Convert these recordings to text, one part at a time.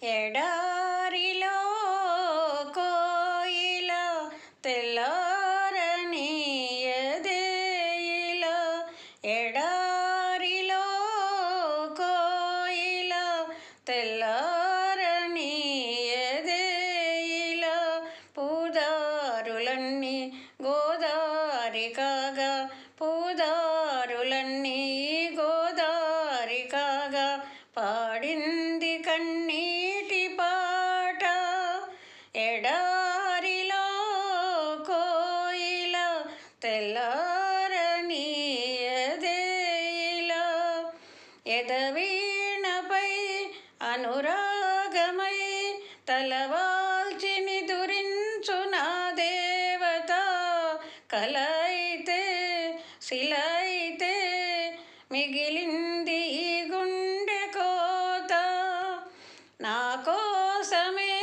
ఎడారిలో కోయిల తెల్లారనీయదేయిల ఎడారిలో కోయిల తెల్లారనీయదేయిల పూదారులన్నీ గోదారి కాగా పూదారులన్నీ గోదారి కాగా పాడింది కన్నీటి పాట ఎడారిలో కోయిల తెల్లారనీయదేయిల ఎదవీణపై అనురాగమై తలవాల్చి నిదురించు నా దేవత కలైతే శిలైతే మిగిలింది ఈ గుండె కోత నా కోసమే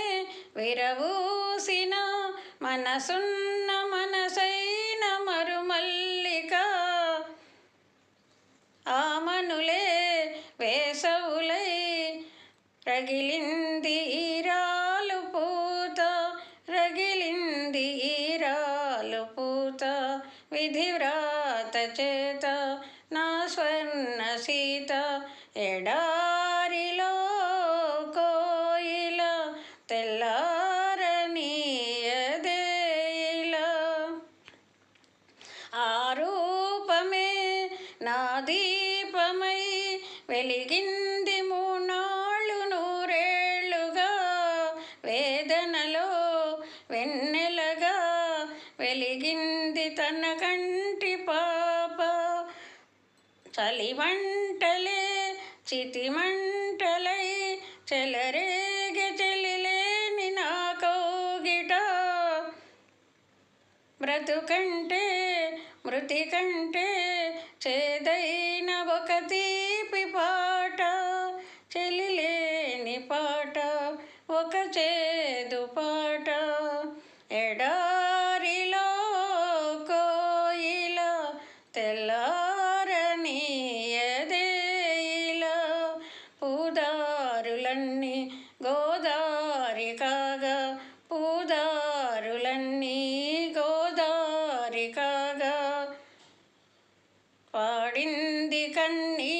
విరవూసిన మనసున్న మనసైన మరుమల్లిక ఆమనులే వేసవులై రగిలింది ఈరాలు పూత రగిలింది ఈరాలు పూత విధివ్రాత చేత నా స్వర్ణ సీత ఎడారిలో కోయిల తెల్లారనీయదేయిల ఆ రూపమే నా దీపమై వెలిగింది మూనాళ్ళు నూరేళ్లుగా వేదనలో వెన్నెలగా వెలిగింది తన కంటి పాప చలిమంటలే చితిమంటలై చెలరేగె చెలిలేని నా కౌగిట బ్రతుకంటే మృతి కంటే చేదైన ఒక తీపి పాట చెలిలేని పాట ఒక చేదు పాట ఎడారిలో కోయిల తెల్లారనీయదేయిల పూదారులన్నీ గోదారి కాగా పూదారులన్నీ గోదారి కాగా పాడింది కన్నీ